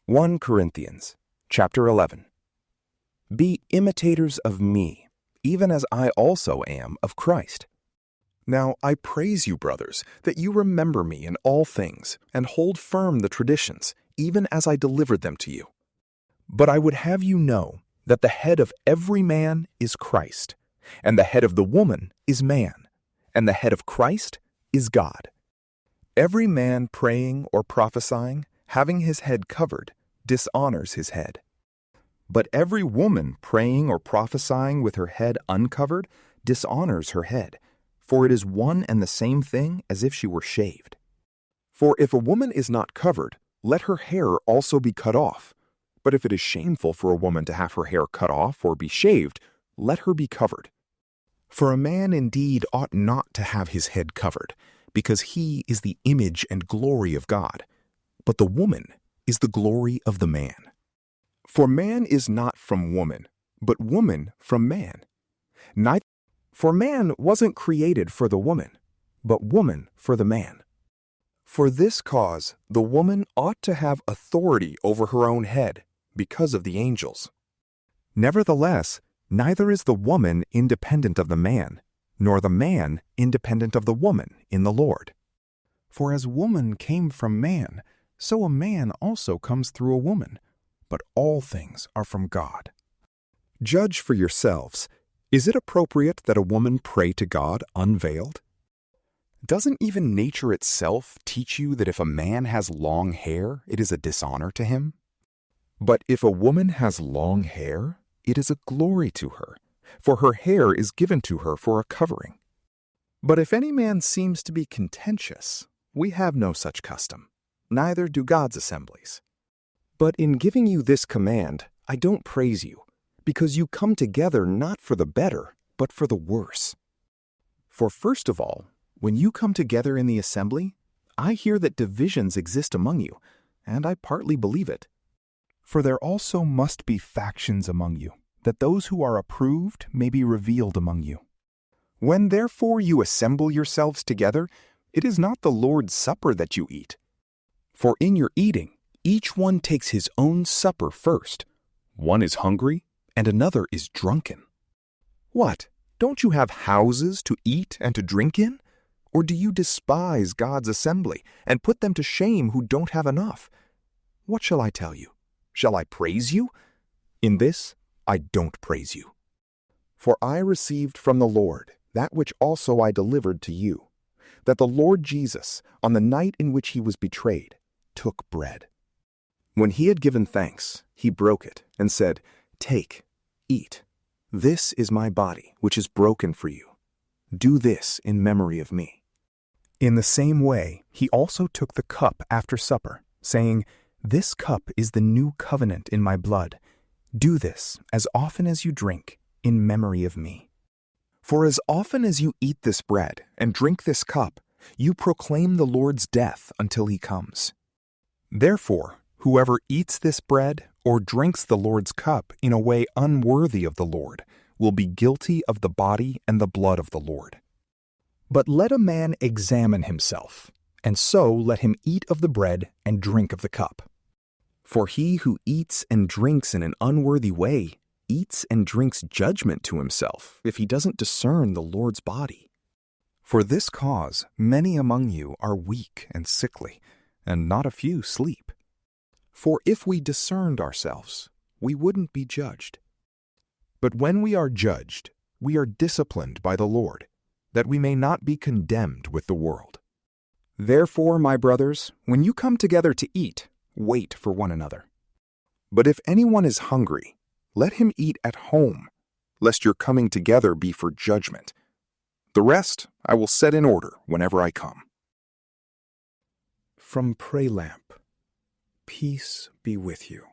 1 Corinthians chapter 11. Be imitators of me, even as I also am of Christ. Now I praise you, brothers, that you remember me in all things, and hold firm the traditions, even as I delivered them to you. But I would have you know that the head of every man is Christ, and the head of the woman is man, and the head of Christ is God. Every man praying or prophesying, having his head covered, dishonors his head. But every woman praying or prophesying with her head uncovered dishonors her head, for it is one and the same thing as if she were shaved. For if a woman is not covered, let her hair also be cut off. But if it is shameful for a woman to have her hair cut off or be shaved, let her be covered. For a man indeed ought not to have his head covered, because he is the image and glory of God. But the woman is the glory of the man. For man is not from woman, but woman from man. For man wasn't created for the woman, but woman for the man. For this cause the woman ought to have authority over her own head, because of the angels. Nevertheless, neither is the woman independent of the man, nor the man independent of the woman in the Lord. For as woman came from man, so a man also comes through a woman, but all things are from God. Judge for yourselves. Is it appropriate that a woman pray to God unveiled? Doesn't even nature itself teach you that if a man has long hair, it is a dishonor to him? But if a woman has long hair, it is a glory to her, for her hair is given to her for a covering. But if any man seems to be contentious, we have no such custom, neither do God's assemblies. But in giving you this command, I don't praise you, because you come together not for the better, but for the worse. For first of all, when you come together in the assembly, I hear that divisions exist among you, and I partly believe it. For there also must be factions among you, that those who are approved may be revealed among you. When therefore you assemble yourselves together, it is not the Lord's Supper that you eat. For in your eating, each one takes his own supper first. One is hungry, and another is drunken. What? Don't you have houses to eat and to drink in? Or do you despise God's assembly and put them to shame who don't have enough? What shall I tell you? Shall I praise you? In this I don't praise you. For I received from the Lord that which also I delivered to you, that the Lord Jesus, on the night in which he was betrayed, took bread. When he had given thanks, he broke it and said, "Take, eat. This is my body, which is broken for you. Do this in memory of me." In the same way, he also took the cup after supper, saying, "This cup is the new covenant in my blood. Do this as often as you drink, in memory of me. For as often as you eat this bread and drink this cup, you proclaim the Lord's death until he comes. Therefore, whoever eats this bread or drinks the Lord's cup in a way unworthy of the Lord will be guilty of the body and the blood of the Lord. But let a man examine himself, and so let him eat of the bread and drink of the cup. For he who eats and drinks in an unworthy way eats and drinks judgment to himself if he doesn't discern the Lord's body. For this cause many among you are weak and sickly, and not a few sleep. For if we discerned ourselves, we wouldn't be judged. But when we are judged, we are disciplined by the Lord, that we may not be condemned with the world. Therefore, my brothers, when you come together to eat, wait for one another. But if anyone is hungry, let him eat at home, lest your coming together be for judgment. The rest I will set in order whenever I come. From PrayLamp. Peace be with you.